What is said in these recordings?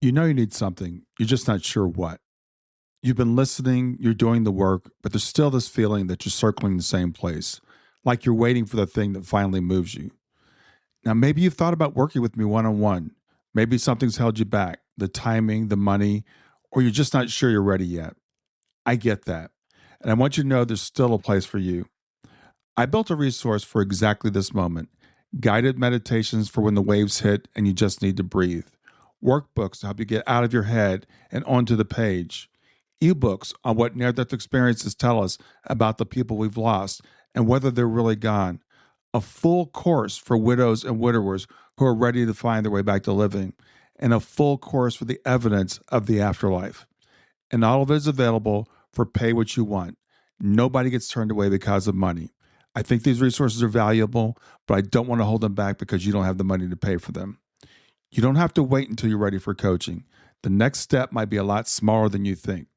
You know you need something, you're just not sure what. You've been listening, you're doing the work, but there's still this feeling that you're circling the same place, like you're waiting for the thing that finally moves you. Now, maybe you've thought about working with me one on one. Maybe something's held you back, the timing, the money, or you're just not sure you're ready yet. I get that. And I want you to know there's still a place for you. I built a resource for exactly this moment, guided meditations for when the waves hit and you just need to breathe, workbooks to help you get out of your head and onto the page, ebooks on what near death experiences tell us about the people we've lost and whether they're really gone, a full course for widows and widowers who are ready to find their way back to living, and a full course for the evidence of the afterlife. And all of it is available for pay what you want. Nobody gets turned away because of money. I think these resources are valuable, but I don't want to hold them back because you don't have the money to pay for them. You don't have to wait until you're ready for coaching. The next step might be a lot smaller than you think.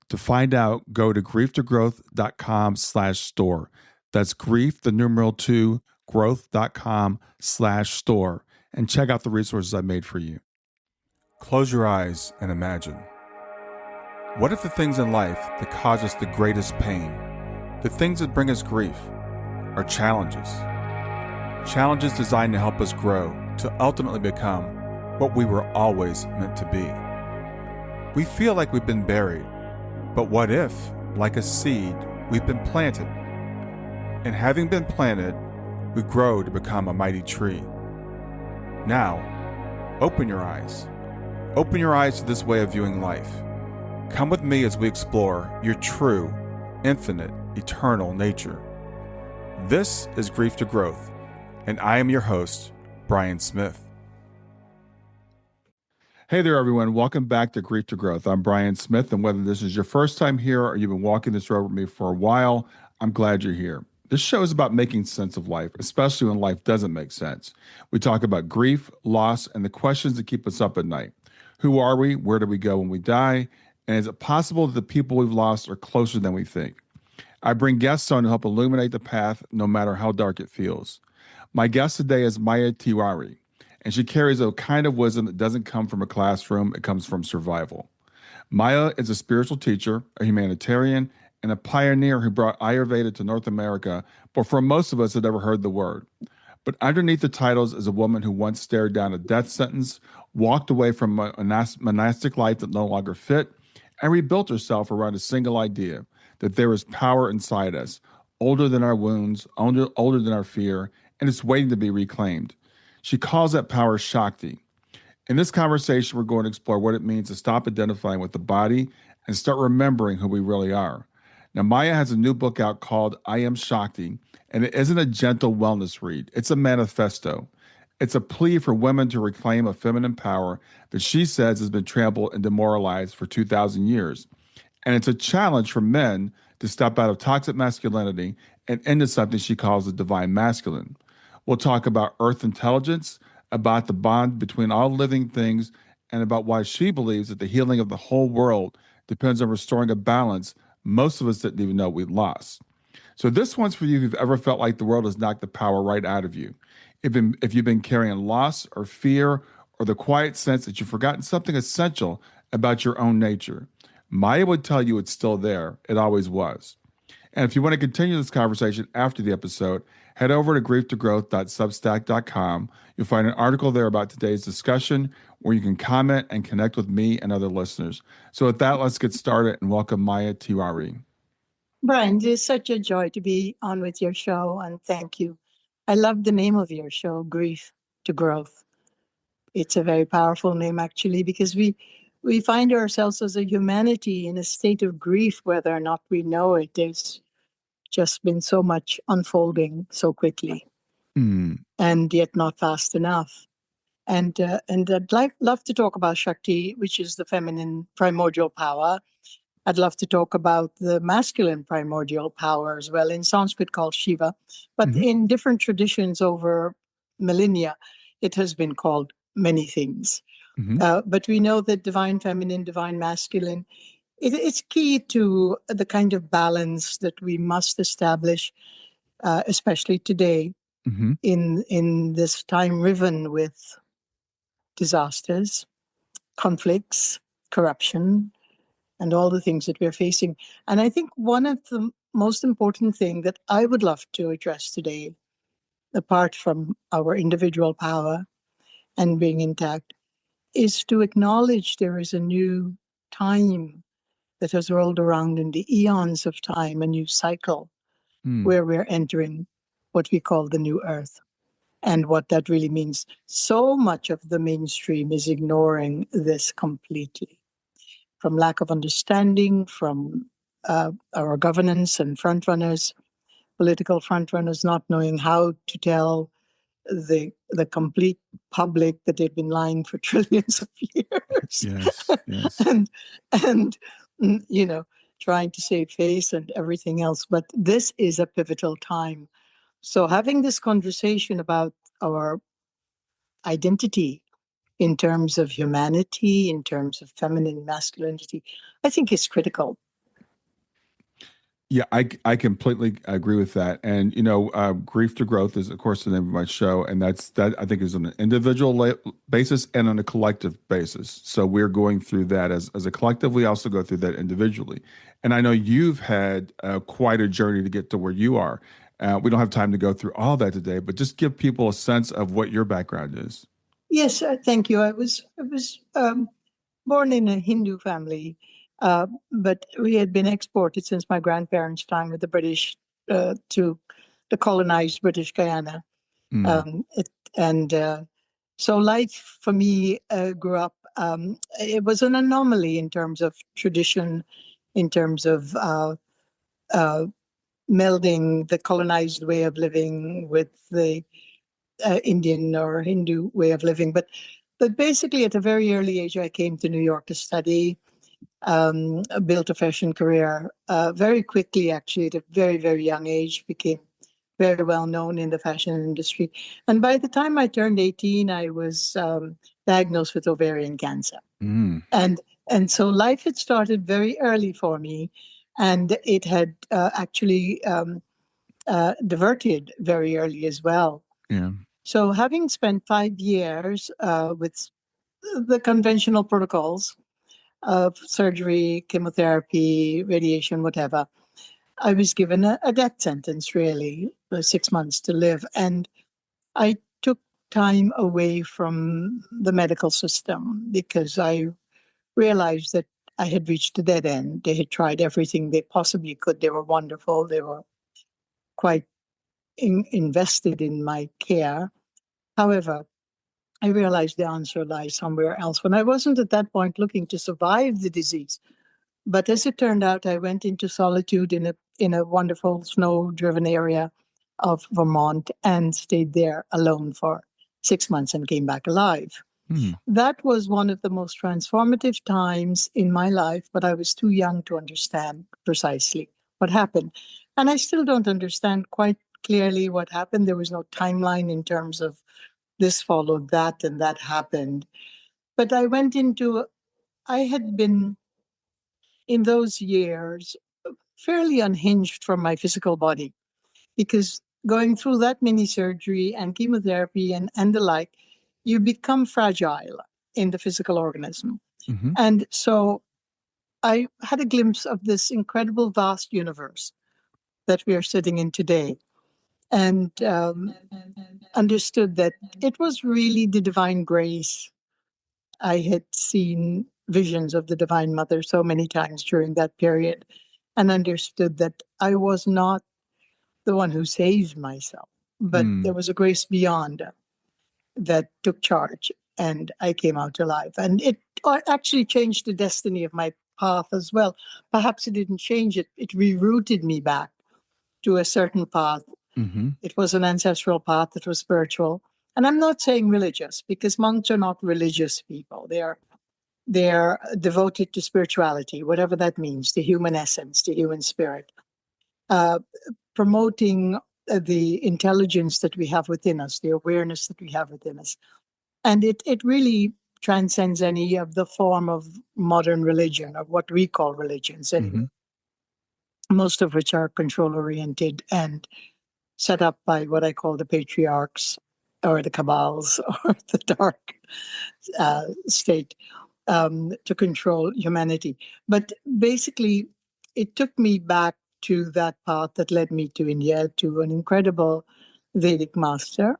To find out, go to grieftogrowth.com/store. That's grief, the numeral 2, growth.com/store, and check out the resources I made for you. Close your eyes and imagine. What if the things in life that cause us the greatest pain, the things that bring us grief, are challenges? Challenges designed to help us grow, to ultimately become what we were always meant to be. We feel like we've been buried, but what if, like a seed, we've been planted? And having been planted, we grow to become a mighty tree. Now, open your eyes. Open your eyes to this way of viewing life. Come with me as we explore your true, infinite, eternal nature. This is Grief to Growth, and I am your host, Brian Smith. Hey there, everyone. Welcome back to Grief to Growth. I'm Brian Smith, and whether this is your first time here or you've been walking this road with me for a while, I'm glad you're here. This show is about making sense of life, especially when life doesn't make sense. We talk about grief, loss, and the questions that keep us up at night. Who are we? Where do we go when we die? And is it possible that the people we've lost are closer than we think? I bring guests on to help illuminate the path, no matter how dark it feels. My guest today is Maya Tiwari, and she carries a kind of wisdom that doesn't come from a classroom, it comes from survival. Maya is a spiritual teacher, a humanitarian, and a pioneer who brought Ayurveda to North America before most of us had ever heard the word. But underneath the titles is a woman who once stared down a death sentence, walked away from a monastic life that no longer fit, and rebuilt herself around a single idea that there is power inside us, older than our wounds, older than our fear, and it's waiting to be reclaimed. She calls that power Shakti. In this conversation, we're going to explore what it means to stop identifying with the body and start remembering who we really are. Now, Maya has a new book out called I Am Shakti, and it isn't a gentle wellness read. It's a manifesto. It's a plea for women to reclaim a feminine power that she says has been trampled and demoralized for 2,000 years. And it's a challenge for men to step out of toxic masculinity and into something she calls the divine masculine. We'll talk about earth intelligence, about the bond between all living things, and about why she believes that the healing of the whole world depends on restoring a balance most of us didn't even know we'd lost. So this one's for you if you've ever felt like the world has knocked the power right out of you. If you've been carrying loss or fear or the quiet sense that you've forgotten something essential about your own nature. Maya would tell you it's still there. It always was. And if you want to continue this conversation after the episode, head over to grieftogrowth.substack.com. You'll find an article there about today's discussion where you can comment and connect with me and other listeners. So with that, let's get started and welcome Maya Tiwari. Brian, it is such a joy to be on with your show, and thank you. I love the name of your show, Grief to Growth. It's a very powerful name, actually, because we find ourselves as a humanity in a state of grief, whether or not we know it. There's just been so much unfolding so quickly, and yet not fast enough. And I'd love to talk about Shakti, which is the feminine primordial power. I'd love to talk about the masculine primordial power as well, in Sanskrit called Shiva. But in different traditions over millennia, it has been called many things. But we know that divine feminine, divine masculine, it's key to the kind of balance that we must establish, especially today in this time riven with disasters conflicts, corruption, and all the things that we're facing. And I think one of the most important thing that I would love to address today, apart from our individual power and being intact, is to acknowledge there is a new time that has rolled around in the eons of time, a new cycle Hmm. where we're entering what we call the new earth. And what that really means. So much of the mainstream is ignoring this completely, from lack of understanding, from our governance and frontrunners, political frontrunners not knowing how to tell the complete public that they've been lying for trillions of years, Yes, yes. and and you know, trying to save face and everything else. But this is a pivotal time. So having this conversation about our identity in terms of humanity, in terms of feminine masculinity, I think is critical. Yeah, I completely agree with that. And Grief to Growth is, of course, the name of my show, and that I think is on an individual basis and on a collective basis. So we're going through that as a collective. We also go through that individually. And I know you've had quite a journey to get to where you are. We don't have time to go through all that today, but just give people a sense of what your background is. Yes, thank you. I was born in a Hindu family, but we had been exported since my grandparents' time with the British to the colonized British Guyana. Mm, Um, it, and So life for me grew up, it was an anomaly in terms of tradition, in terms of uh, melding the colonized way of living with the Indian or Hindu way of living. But basically, at a very early age, I came to New York to study, built a fashion career. Very quickly, actually, at a very, very young age, became very well known in the fashion industry. And by the time I turned 18, I was diagnosed with ovarian cancer. mm, And and so life had started very early for me, and it had actually diverted very early as well. yeah. So, having spent 5 years with the conventional protocols of surgery, chemotherapy, radiation, whatever, I was given a death sentence, really, 6 months to live. And I took time away from the medical system because I realized that I had reached a dead end. They had tried everything they possibly could. They were wonderful. They were quite invested in my care. However, I realized the answer lies somewhere else. When I wasn't at that point looking to survive the disease, but as it turned out, I went into solitude in a wonderful snow-driven area of Vermont and stayed there alone for 6 months and came back alive. Mm, That was one of the most transformative times in my life, but I was too young to understand precisely what happened. And I still don't understand quite clearly what happened. There was no timeline in terms of this followed that and that happened. But I had been in those years fairly unhinged from my physical body because going through that many surgery and chemotherapy and the like, you become fragile in the physical organism. hmm And so I had a glimpse of this incredible vast universe that we are sitting in today and understood that it was really the divine grace. I had seen visions of the Divine Mother so many times during that period and understood that I was not the one who saved myself, but there mm, was a grace beyond that took charge and I came out alive. And it actually changed the destiny of my path as well. Perhaps it didn't change it, it rerouted me back to a certain path. hmm It was an ancestral path that was spiritual. And I'm not saying religious because monks are not religious people. They're devoted to spirituality, whatever that means, the human essence, the human spirit, uh, promoting the intelligence that we have within us, the awareness that we have within us. And it really transcends any of the form of modern religion, of what we call religions anyway, hmm most of which are control oriented and set up by what I call the patriarchs or the cabals or the dark state. to control humanity. But basically, it took me back to that path that led me to India, to an incredible Vedic master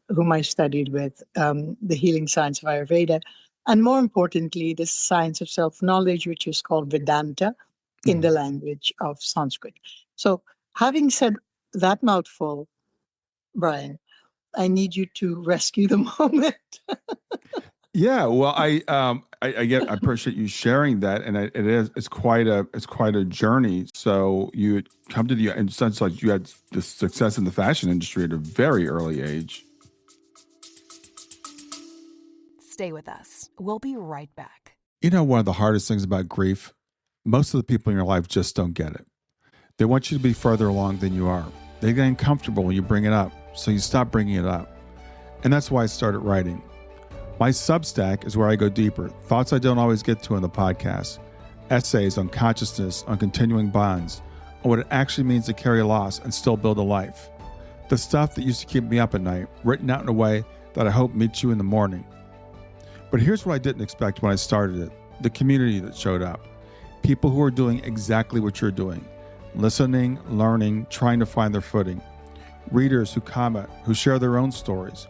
whom I studied with, the healing science of Ayurveda, and more importantly, the science of self-knowledge, which is called Vedanta in the language of Sanskrit. So having said that mouthful, Brian, I need you to rescue the moment. Yeah, well, I appreciate you sharing that, and it's quite a journey. So you had come to the, in sense, like you had the success in the fashion industry at a very early age. Stay with us. We'll be right back. You know, one of the hardest things about grief, most of the people in your life just don't get it. They want you to be further along than you are. They get uncomfortable when you bring it up, so you stop bringing it up, and that's why I started writing. My Substack is where I go deeper, thoughts I don't always get to in the podcast, essays on consciousness, on continuing bonds, on what it actually means to carry a loss and still build a life. The stuff that used to keep me up at night, written out in a way that I hope meets you in the morning. But here's what I didn't expect when I started it, the community that showed up. People who are doing exactly what you're doing, listening, learning, trying to find their footing. Readers who comment, who share their own stories,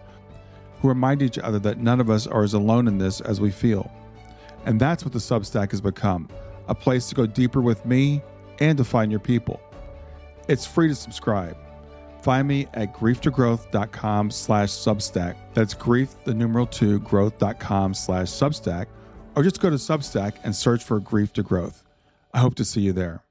who remind each other that none of us are as alone in this as we feel. And that's what the Substack has become, a place to go deeper with me and to find your people. It's free to subscribe. Find me at grieftogrowth.com/Substack. That's grief, the numeral 2, growth.com/Substack. Or just go to Substack and search for Grief to Growth. I hope to see you there.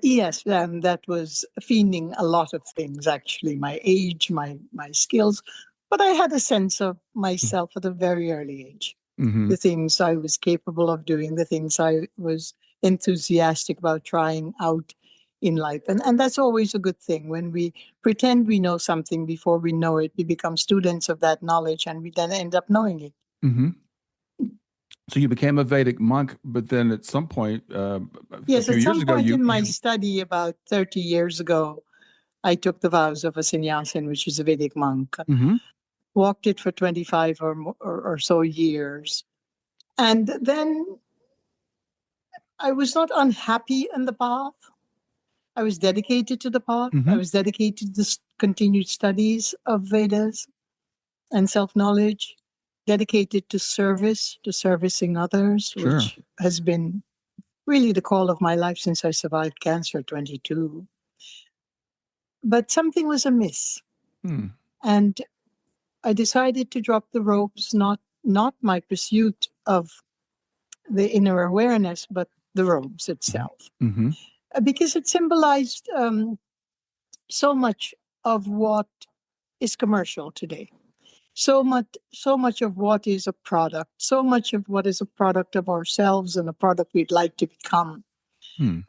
Yes, that was fiending a lot of things, actually, my age, my skills. But I had a sense of myself at a very early age. Mm-hmm. The things I was capable of doing, the things I was enthusiastic about trying out in life. And that's always a good thing. When we pretend we know something before we know it, we become students of that knowledge and we then end up knowing it. Mm-hmm. So you became a Vedic monk, but then at some point, yes, at some point in my study about 30 years ago, I took the vows of a sannyasin, which is a Vedic monk. Mm-hmm. Walked it for 25 or so years. And then I was not unhappy in the path. I was dedicated to the path. Mm-hmm. I was dedicated to the continued studies of Vedas and self-knowledge, dedicated to service, to servicing others, Sure. which has been really the call of my life since I survived cancer at 22. But something was amiss. And I decided to drop the ropes, not my pursuit of the inner awareness, but the robes itself. Mm-hmm. Because it symbolized so much of what is commercial today. So much of what is a product, so much of what is a product of ourselves and a product we'd like to become.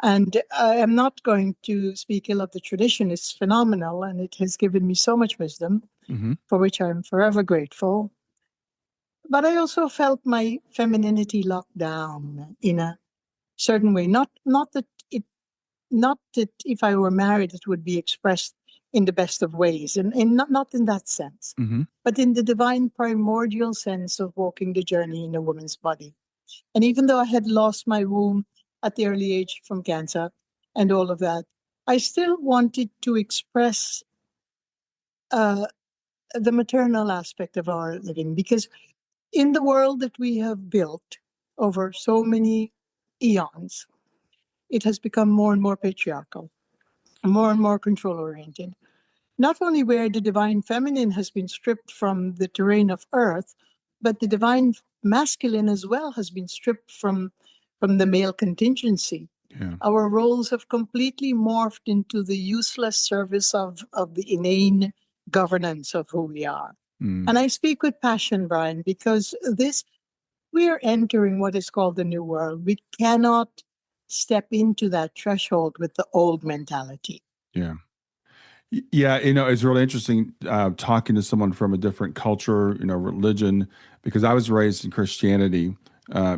And I am not going to speak ill of the tradition. It's phenomenal, and it has given me so much wisdom, for which I'm forever grateful. But I also felt my femininity locked down in a certain way. Not that if I were married, it would be expressed in the best of ways, and not in that sense, but in the divine primordial sense of walking the journey in a woman's body. And even though I had lost my womb at the early age from cancer and all of that, I still wanted to express the maternal aspect of our living, because in the world that we have built over so many eons, it has become more and more patriarchal, more and more control-oriented. Not only where the divine feminine has been stripped from the terrain of earth, but the divine masculine as well has been stripped from the male contingency. Yeah. Our roles have completely morphed into the useless service of the inane governance of who we are. And I speak with passion, Brian, because we are entering what is called the new world. We cannot step into that threshold with the old mentality. Yeah. Yeah, it's really interesting talking to someone from a different culture, religion, because I was raised in Christianity,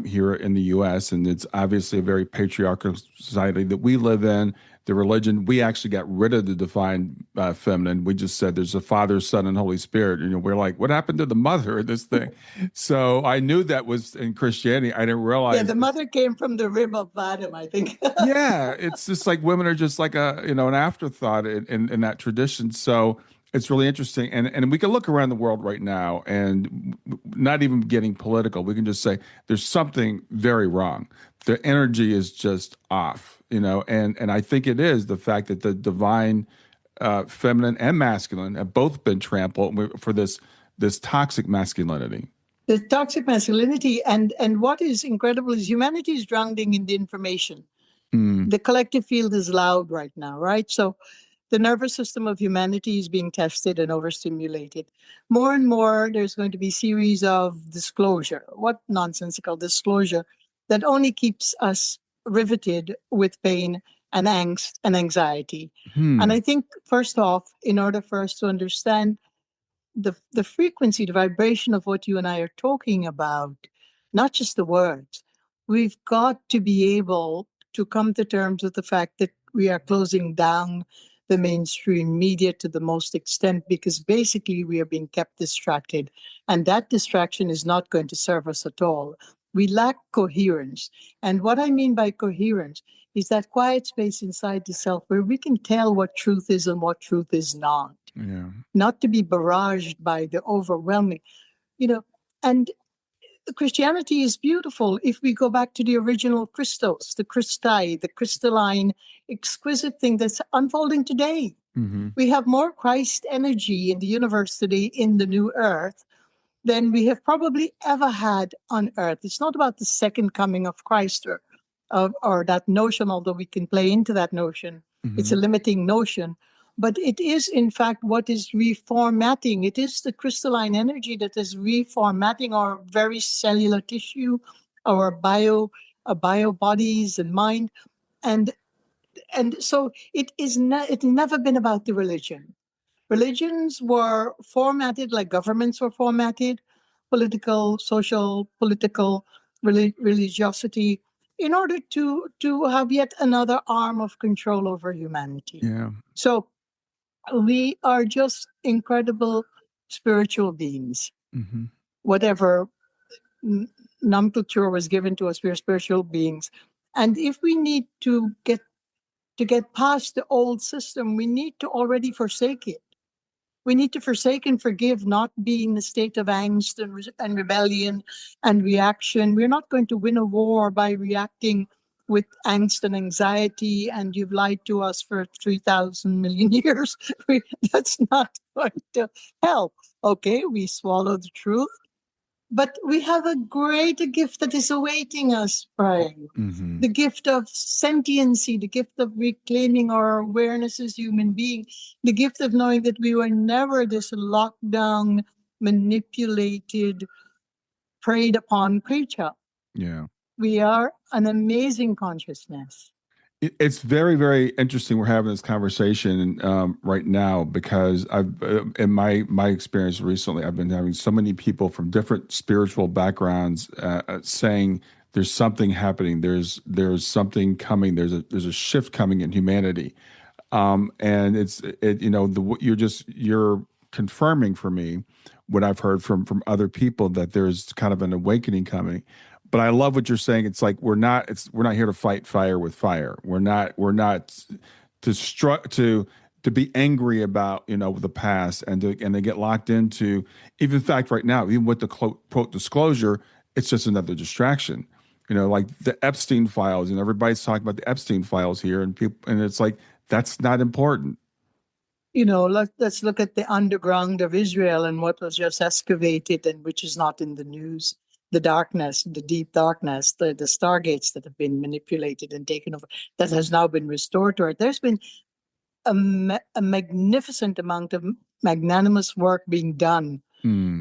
here in the U.S., and it's obviously a very patriarchal society that we live in. The religion, we actually got rid of the divine feminine. We just said there's a Father, Son, and Holy Spirit. And, we're like, what happened to the mother of this thing? So I knew that was in Christianity. I didn't realize. Yeah, the mother came from the rib of Adam, I think. Yeah, it's just like women are just like an afterthought in that tradition. So it's really interesting, and we can look around the world right now, and not even getting political. We can just say there's something very wrong. The energy is just off, and I think it is the fact that the divine, feminine and masculine have both been trampled for this toxic masculinity. The toxic masculinity, and what is incredible is humanity is drowning in the information. The collective field is loud right now, right? So the nervous system of humanity is being tested and overstimulated. More and more, there's going to be series of disclosure. What nonsensical disclosure that only keeps us riveted with pain and angst and anxiety. And I think, first off, in order for us to understand the frequency, the vibration of what you and I are talking about, not just the words, we've got to be able to come to terms with the fact that we are closing down the mainstream media to the most extent, because basically we are being kept distracted, and that distraction is not going to serve us at all. We lack coherence. And what I mean by coherence is that quiet space inside the self where we can tell what truth is and what truth is not. Yeah. Not to be barraged by the overwhelming, and Christianity is beautiful. If we go back to the original Christos, the Christi, the crystalline, exquisite thing that's unfolding today. Mm-hmm. We have more Christ energy in the universe today, in the new earth, than we have probably ever had on earth. It's not about the second coming of Christ or that notion, although we can play into that notion. Mm-hmm. It's a limiting notion. But it is, in fact, what is reformatting. It is the crystalline energy that is reformatting our very cellular tissue, our bio bodies and mind. And so it's never been about the religion. Religions were formatted like governments were formatted, social, political, religiosity, in order to have yet another arm of control over humanity. Yeah. So we are just incredible spiritual beings. Mm-hmm. Whatever nomenclature was given to us, we are spiritual beings. And if we need to get past the old system, we need to already forsake it. We need to forsake and forgive, not be in a state of angst and rebellion and reaction. We're not going to win a war by reacting with angst and anxiety, and you've lied to us for 3,000 million years. That's not going to help. Okay, we swallow the truth. But we have a great gift that is awaiting us, Brian. Mm-hmm. The gift of sentiency, the gift of reclaiming our awareness as human beings, the gift of knowing that we were never this locked down, manipulated, preyed upon creature. Yeah. We are an amazing consciousness. It's very, very interesting. We're having this conversation right now because in my experience recently, I've been having so many people from different spiritual backgrounds saying there's something happening. There's something coming. There's a shift coming in humanity, and you're confirming for me what I've heard from other people, that there's kind of an awakening coming. But I love what you're saying. It's like we're not here to fight fire with fire. We're not to be angry about the past and to get locked into, even in fact right now, even with the quote disclosure, it's just another distraction. Like the Epstein files, and everybody's talking about the Epstein files here, and it's like that's not important. Let's look at the underground of Israel and what was just excavated and which is not in the news. The darkness, the deep darkness, the stargates that have been manipulated and taken over, that has now been restored to it. There's been a magnificent amount of magnanimous work being done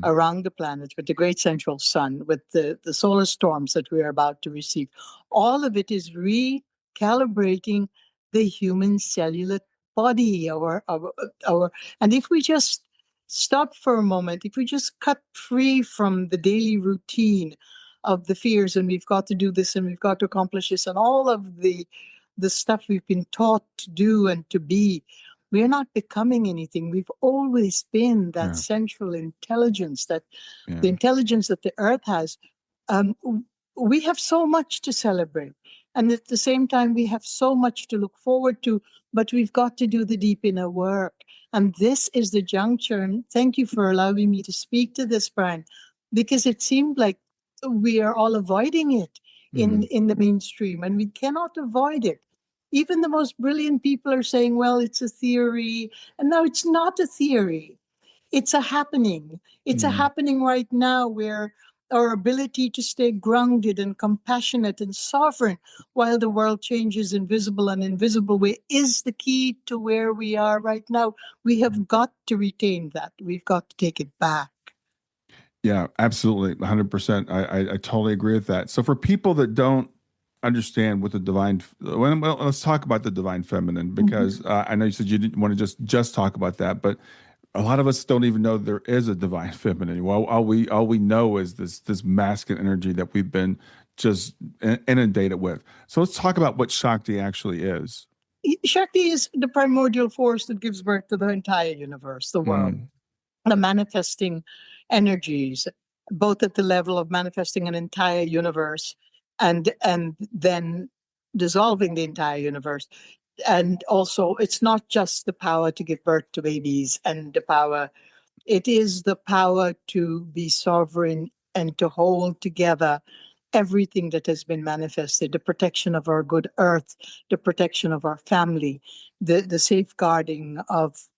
around the planet with the great central sun, with the solar storms that we are about to receive. All of it is recalibrating the human cellular body, and if we just stop for a moment, if we just cut free from the daily routine of the fears, and we've got to do this, and we've got to accomplish this, and all of the stuff we've been taught to do and to be. We're not becoming anything. We've always been that central intelligence, that the intelligence that the earth has. Um, we have so much to celebrate. And at the same time, we have so much to look forward to, but we've got to do the deep inner work. And this is the juncture. And thank you for allowing me to speak to this, Brian, because it seemed like we are all avoiding it in the mainstream, and we cannot avoid it. Even the most brilliant people are saying, well, it's a theory. And no, it's not a theory. It's a happening. It's a happening right now, where our ability to stay grounded and compassionate and sovereign while the world changes in visible and invisible way is the key to where we are right now. We have got to retain that. We've got to take it back. Yeah, absolutely. 100%. I totally agree with that. So for people that don't understand what the divine, well, let's talk about the divine feminine, because I know you said you didn't want to just talk about that, but a lot of us don't even know there is a divine feminine. Well, all we know is this masculine energy that we've been just inundated with. So let's talk about what Shakti actually is. Shakti is the primordial force that gives birth to the entire universe, the world, the manifesting energies, both at the level of manifesting an entire universe and then dissolving the entire universe. And also, it's not just the power to give birth to babies and the power, it is the power to be sovereign and to hold together everything that has been manifested, the protection of our good earth, the protection of our family, the safeguarding of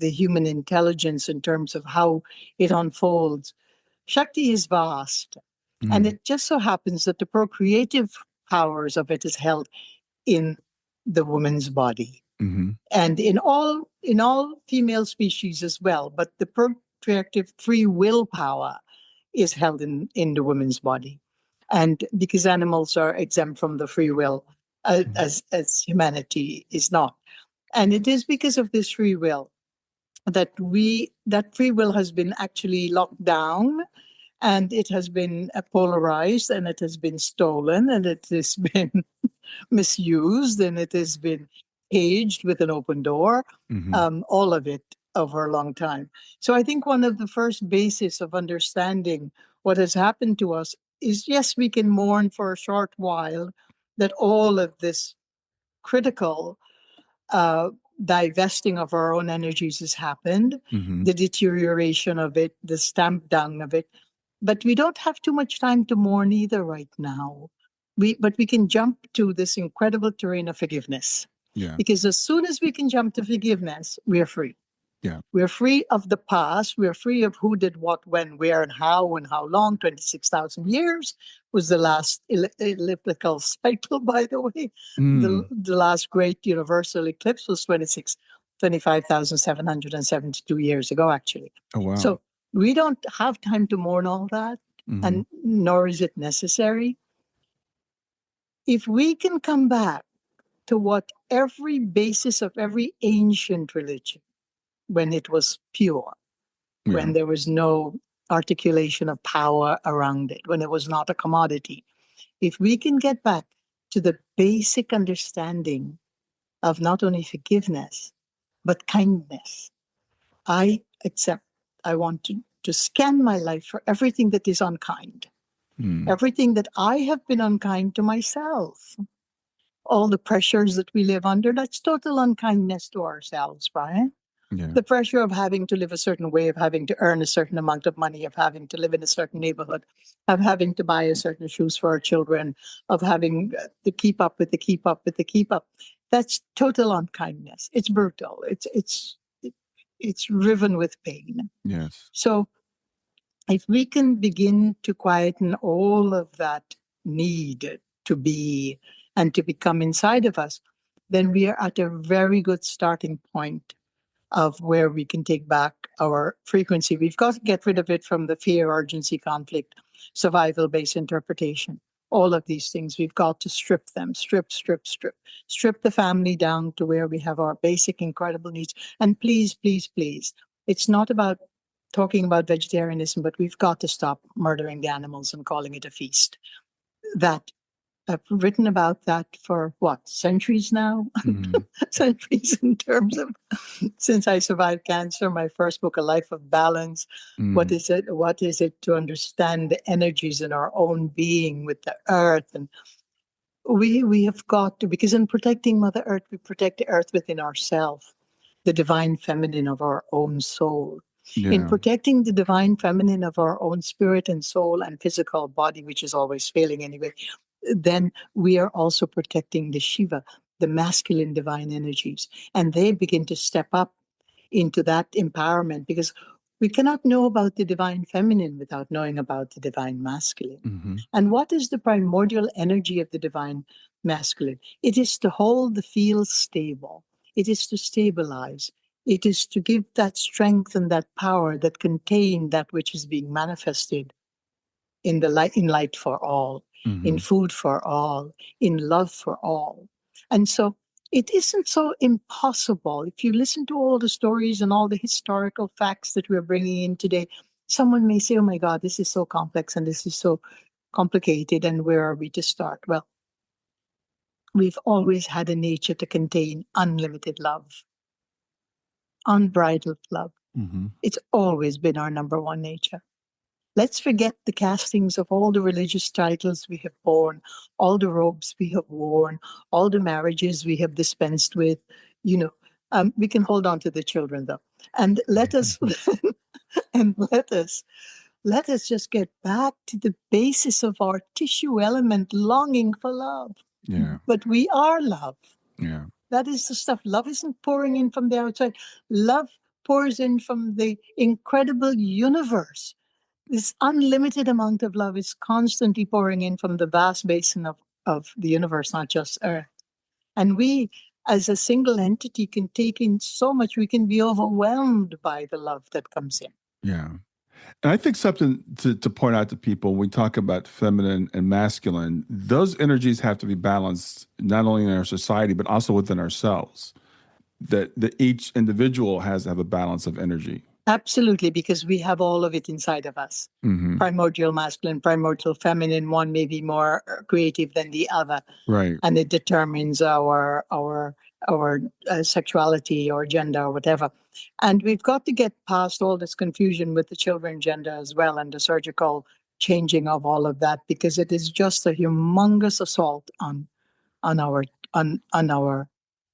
the human intelligence in terms of how it unfolds. Shakti is vast. And it just so happens that the procreative powers of it is held in the woman's body, and in all female species as well. But the procreative free will power is held in the woman's body, and because animals are exempt from the free will, as humanity is not, and it is because of this free will that free will has been actually locked down, and it has been polarized, and it has been stolen, and it has been misused, and it has been caged with an open door, all of it over a long time. So I think one of the first bases of understanding what has happened to us is, yes, we can mourn for a short while that all of this critical divesting of our own energies has happened, the deterioration of it, the stamp down of it. But we don't have too much time to mourn either right now. But we can jump to this incredible terrain of forgiveness. Yeah. Because as soon as we can jump to forgiveness, we are free. Yeah. We're free of the past. We're free of who did what, when, where, and how long. 26,000 years was the last elliptical cycle, by the way. The last great universal eclipse was 25,772 years ago, actually. Oh, wow. So we don't have time to mourn all that, and nor is it necessary. If we can come back to what every basis of every ancient religion, when it was pure, when there was no articulation of power around it, when it was not a commodity, if we can get back to the basic understanding of not only forgiveness, but kindness, I accept, I want to scan my life for everything that is unkind, everything that I have been unkind to myself. All the pressures that we live under, that's total unkindness to ourselves, Brian. Yeah. The pressure of having to live a certain way, of having to earn a certain amount of money, of having to live in a certain neighborhood, of having to buy a certain shoes for our children, of having to keep up with the keep up with the keep up. That's total unkindness. It's brutal. It's riven with pain. Yes. So if we can begin to quieten all of that need to be and to become inside of us, then we are at a very good starting point of where we can take back our frequency. We've got to get rid of it from the fear, urgency, conflict, survival-based interpretation. All of these things, we've got to strip them, strip the family down to where we have our basic, incredible needs. And please, please, please, it's not about talking about vegetarianism, but we've got to stop murdering the animals and calling it a feast. That I've written about that for centuries now? Centuries in terms of since I survived cancer, my first book, A Life of Balance. What is it? What is it to understand the energies in our own being with the earth? And we have got to, because in protecting Mother Earth, we protect the earth within ourselves, the divine feminine of our own soul. In Yeah. protecting the divine feminine of our own spirit and soul and physical body, which is always failing anyway, then we are also protecting the Shiva, the masculine divine energies. And they begin to step up into that empowerment, because we cannot know about the divine feminine without knowing about the divine masculine. And what is the primordial energy of the divine masculine? It is to hold the field stable. It is to stabilize. It is to give that strength and that power that contain that which is being manifested in light for all, in food for all, in love for all. And so it isn't so impossible. If you listen to all the stories and all the historical facts that we're bringing in today, someone may say, oh my God, this is so complex and this is so complicated, and where are we to start? Well, we've always had a nature to contain unlimited love, unbridled love. It's always been our number one nature. Let's forget the castings of all the religious titles we have borne, all the robes we have worn, all the marriages we have dispensed with. We can hold on to the children though, and let us and let us just get back to the basis of our tissue element, longing for love. Yeah. But we are love. Yeah. That is the stuff. Love isn't pouring in from the outside. Love pours in from the incredible universe. This unlimited amount of love is constantly pouring in from the vast basin of the universe, not just Earth. And we, as a single entity, can take in so much. We can be overwhelmed by the love that comes in. Yeah. And I think something to point out to people when we talk about feminine and masculine, those energies have to be balanced not only in our society, but also within ourselves. That each individual has to have a balance of energy. Absolutely, because we have all of it inside of us. Primordial masculine, primordial feminine. One may be more creative than the other, Right. and it determines our sexuality or gender or whatever. And we've got to get past all this confusion with the children gender as well, and the surgical changing of all of that, because it is just a humongous assault on our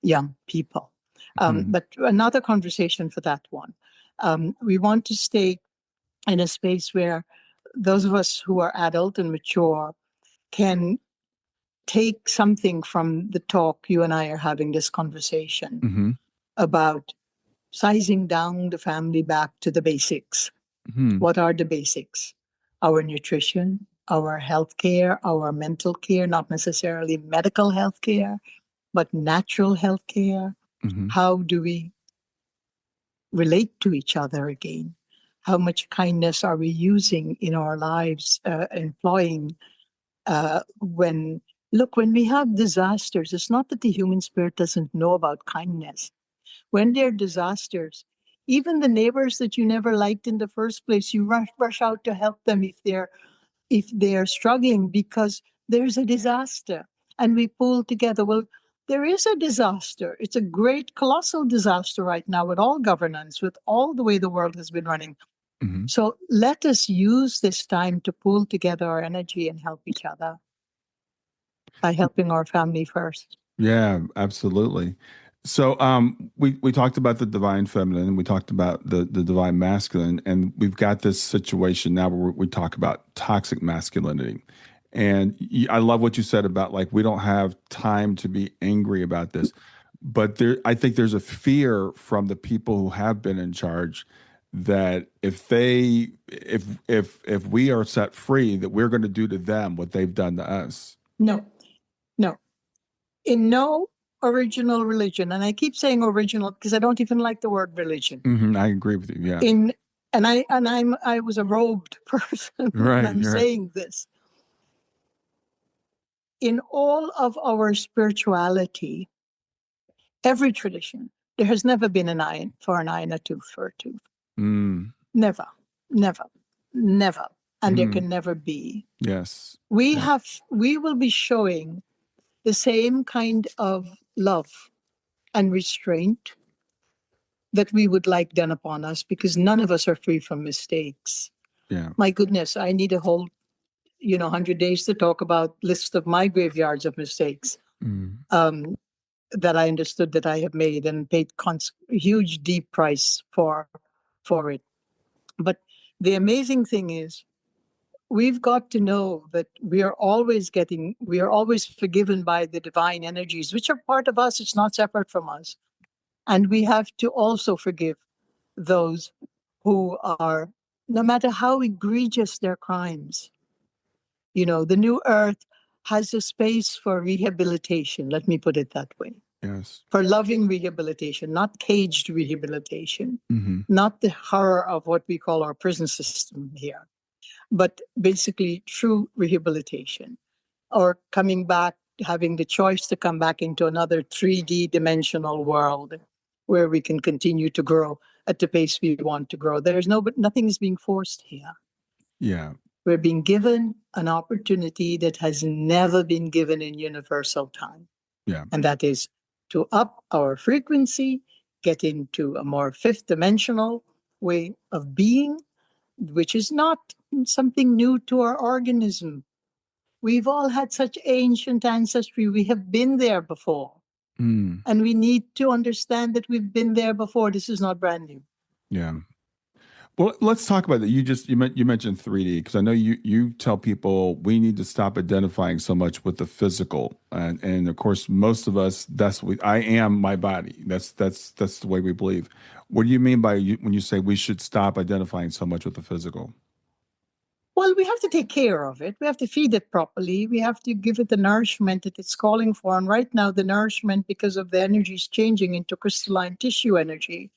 young people. But another conversation for that one. We want to stay in a space where those of us who are adult and mature can take something from the talk you and I are having this conversation about sizing down the family back to the basics. What are the basics? Our nutrition, our health care, our mental care, not necessarily medical health care, but natural health care. How do we relate to each other again? How much kindness are we using in our lives, employing when we have disasters? It's not that the human spirit doesn't know about kindness. When there are disasters, even the neighbors that you never liked in the first place, you rush out to help them if they're struggling because there's a disaster, and we pull together. Well, there is a disaster. It's a great, colossal disaster right now with all governance, with all the way the world has been running. So let us use this time to pull together our energy and help each other by helping our family first. Yeah, absolutely. So we talked about the divine feminine, we talked about the divine masculine, and we've got this situation now where we talk about toxic masculinity. And I love what you said about, like, we don't have time to be angry about this. But I think there's a fear from the people who have been in charge that if we are set free, that we're going to do to them what they've done to us. No. In no original religion, and I keep saying original because I don't even like the word religion. I agree with you. Yeah. I was a robed person. Right. And I'm saying this. In all of our spirituality, every tradition, there has never been an eye for an eye and a tooth for a tooth. Never, never, never. And there Mhm. can never be. Yes. We Yeah. will be showing the same kind of love and restraint that we would like done upon us, because none of us are free from mistakes. Yeah. My goodness, I need a whole 100 days to talk about list of my graveyards of mistakes Mm. that I understood that I have made and paid huge deep price for it. But the amazing thing is, we've got to know that we are always forgiven by the divine energies, which are part of us. It's not separate from us. And we have to also forgive those who are, no matter how egregious their crimes. The new earth has a space for rehabilitation. Let me put it that way. Yes. For loving rehabilitation, not caged rehabilitation, Mm-hmm. not the horror of what we call our prison system here, but basically true rehabilitation, or coming back, having the choice to come back into another 3D dimensional world where we can continue to grow at the pace we want to grow. But nothing is being forced here. Yeah. We're being given an opportunity that has never been given in universal time. Yeah. And that is to up our frequency, get into a more fifth dimensional way of being, which is not something new to our organism. We've all had such ancient ancestry. We have been there before. Mm. And we need to understand that we've been there before. This is not brand new. Yeah. Well, let's talk about that. You mentioned 3D, because I know you tell people we need to stop identifying so much with the physical, and of course most of us, I am my body. That's the way we believe. What do you mean by when you say we should stop identifying so much with the physical? Well, we have to take care of it. We have to feed it properly. We have to give it the nourishment that it's calling for. And right now, the nourishment, because of the energies changing into crystalline tissue energy,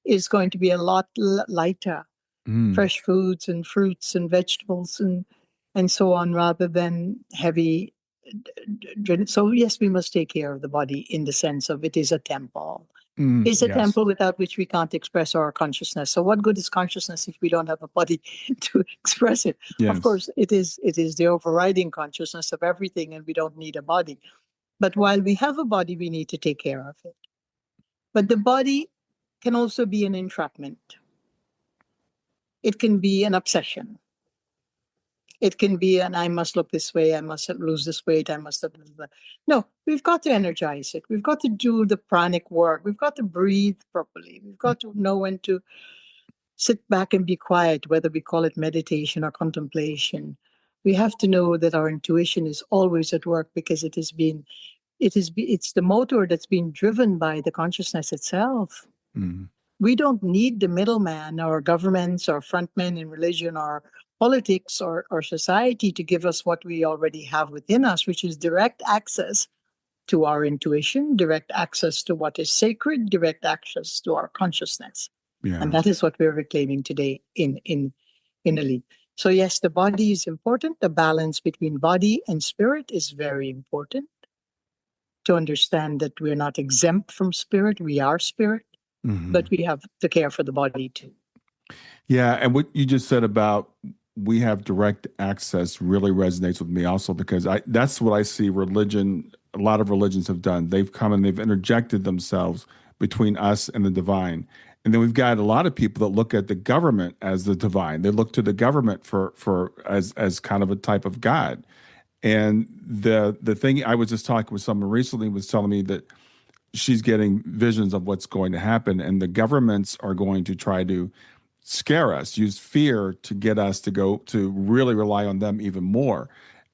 is going to be a lot lighter. Mm. Fresh foods and fruits and vegetables and so on, rather than heavy. So yes, we must take care of the body in the sense of it is a temple. It's a Yes. temple without which we can't express our consciousness. So what good is consciousness if we don't have a body to express it? Of Yes. course, it is the overriding consciousness of everything, and we don't need a body. But while we have a body, we need to take care of it. But the body can also be an entrapment. It can be an obsession. It can be I must look this way, I must lose this weight, I must. No, we've got to energize it. We've got to do the pranic work. We've got to breathe properly. We've got to know when to sit back and be quiet, whether we call it meditation or contemplation. We have to know that our intuition is always at work, because it's the motor that's being driven by the consciousness itself. Mm. We don't need the middleman or governments or frontmen in religion or politics or society to give us what we already have within us, which is direct access to our intuition, direct access to what is sacred, direct access to our consciousness. Yeah. And that is what we're reclaiming today in Italy. So yes, the body is important. The balance between body and spirit is very important, to understand that we're not exempt from spirit. We are spirit, but we have to care for the body too. Yeah, and what you just said about we have direct access really resonates with me also, because that's what I see religion, a lot of religions have done. They've come and they've interjected themselves between us and the divine. And then we've got a lot of people that look at the government as the divine. They look to the government as kind of a type of God. And the thing, I was just talking with someone recently, was telling me that she's getting visions of what's going to happen, and the governments are going to try to scare us, use fear to get us to go to really rely on them even more.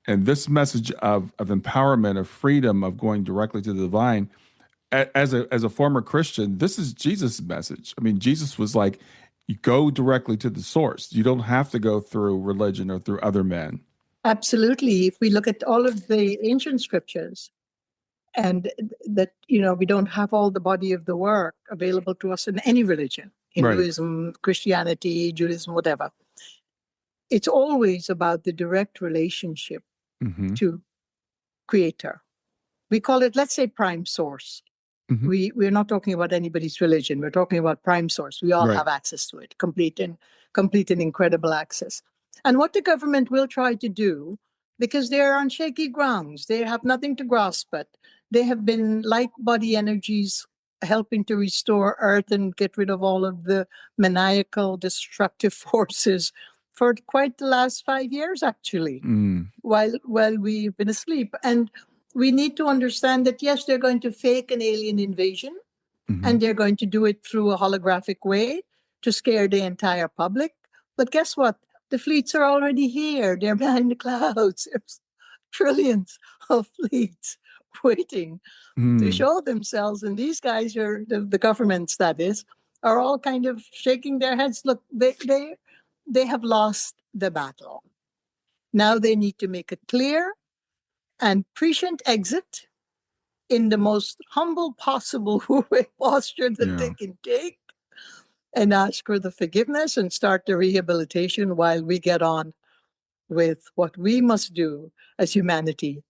And this message of empowerment, of freedom, of going directly to the divine, as a former Christian, this is Jesus' message. I mean, Jesus was like, you go directly to the source. You don't have to go through religion or through other men. Absolutely. If we look at all of the ancient scriptures, and that, we don't have all the body of the work available to us in any religion, Hinduism, Christianity, Judaism, whatever. It's always about the direct relationship Mm-hmm. to creator. We call it, let's say, prime source. Hmm. We're not talking about anybody's religion. We're talking about prime source. We all Right. have access to it, complete and incredible access. And what the government will try to do, because they're on shaky grounds, they have nothing to grasp at. They have been light body energies helping to restore Earth and get rid of all of the maniacal, destructive forces for quite the last 5 years, actually, Mm. while we've been asleep. And we need to understand that, yes, they're going to fake an alien invasion, Hmm. and they're going to do it through a holographic way to scare the entire public. But guess what? The fleets are already here. They're behind the clouds. There's trillions of fleets waiting to Mm. show themselves. And these guys are the governments, that is, are all kind of shaking their heads. Look, they have lost the battle. Now they need to make a clear and prescient exit in the most humble possible posture that Yeah. they can take, and ask for the forgiveness and start the rehabilitation while we get on with what we must do as humanity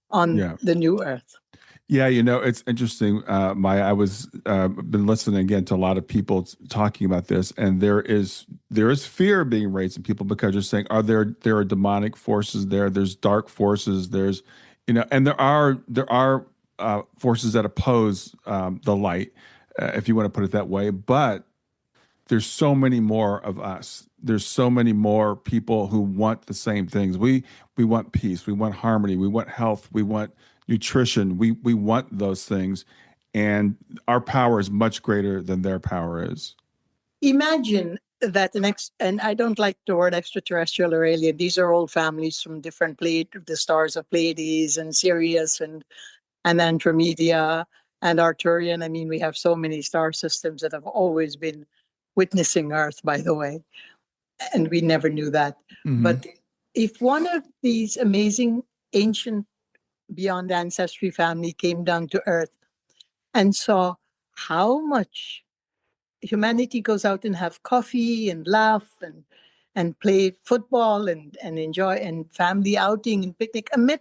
on Yeah. the new earth. Yeah, it's interesting. I was been listening again to a lot of people talking about this, and there is fear being raised in people because you're saying, there are demonic forces there? There's dark forces. And there are forces that oppose the light, if you want to put it that way. But there's so many more of us. There's so many more people who want the same things. We want peace, we want harmony, we want health, we want nutrition. We want those things, and our power is much greater than their power is. Imagine that and I don't like the word extraterrestrial or alien. These are all families from different the stars of Pleiades and Sirius and Andromeda and Arcturian. I mean, we have so many star systems that have always been witnessing Earth, by the way, and we never knew that. Hmm. But if one of these amazing ancient beyond ancestry family came down to Earth and saw how much humanity goes out and have coffee and laugh and play football and enjoy and family outing and picnic amid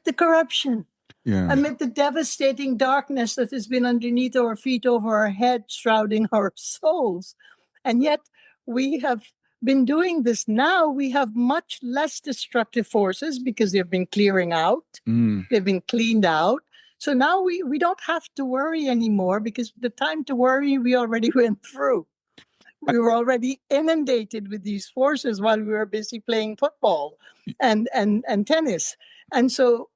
the corruption, Yeah. amid the devastating darkness that has been underneath our feet, over our heads, shrouding our souls. And yet we have been doing this now. We have much less destructive forces because they've been clearing out, Mm. they've been cleaned out. So now we don't have to worry anymore, because the time to worry we already went through. I- We were already inundated with these forces while we were busy playing football and tennis. And so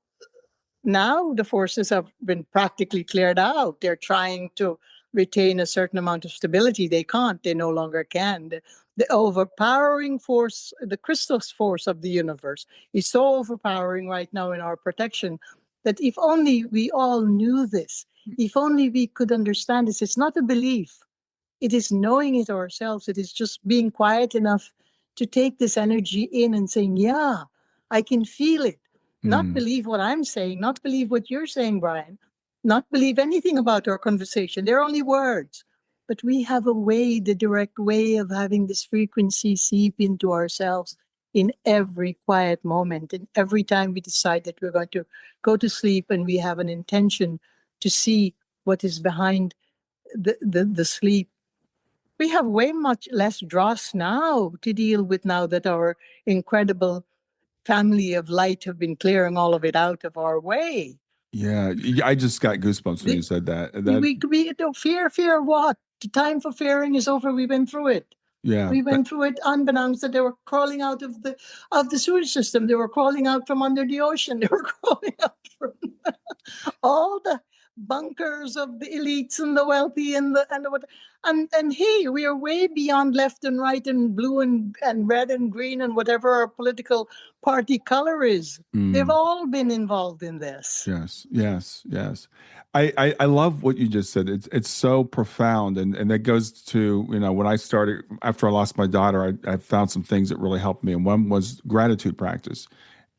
now the forces have been practically cleared out. They're trying to retain a certain amount of stability. They can't, they no longer can. The overpowering force, the Christos force of the universe, is so overpowering right now in our protection that if only we all knew this, if only we could understand this. It's not a belief, it is knowing it ourselves. It is just being quiet enough to take this energy in and saying, yeah, I can feel it. Not Mm. believe what I'm saying, not believe what you're saying, Brian, not believe anything about our conversation. They're only words. But we have a way, the direct way of having this frequency seep into ourselves in every quiet moment. And every time we decide that we're going to go to sleep and we have an intention to see what is behind the sleep, we have way much less dross now to deal with, now that our incredible family of light have been clearing all of it out of our way. Yeah. I just got goosebumps when you The, said that. we don't fear what? The time for fearing is over. We went through it. Yeah. We went through it unbeknownst that they were crawling out of the sewage system. They were crawling out from under the ocean. They were crawling out from all the bunkers of the elites and the wealthy and the what. And hey, we are way beyond left and right and blue and red and green and whatever our political party color is. They've Mm. all been involved in this. Yes, yes, yes. I love what you just said. It's so profound, and that goes to, when I started after I lost my daughter, I found some things that really helped me, and one was gratitude practice.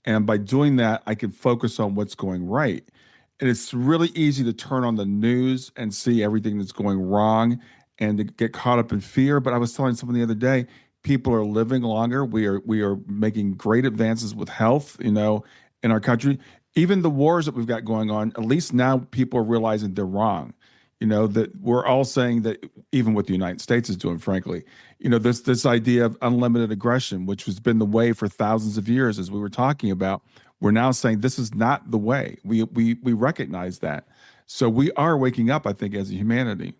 And by doing that, I can focus on what's going right. And it's really easy to turn on the news and see everything that's going wrong and to get caught up in fear. But I was telling someone the other day, people are living longer. We are making great advances with health, in our country. Even the wars that we've got going on, at least now people are realizing they're wrong. That we're all saying that, even what the United States is doing, frankly, this idea of unlimited aggression, which has been the way for thousands of years, as we were talking about, we're now saying this is not the way. We recognize that. So we are waking up, I think, as a humanity.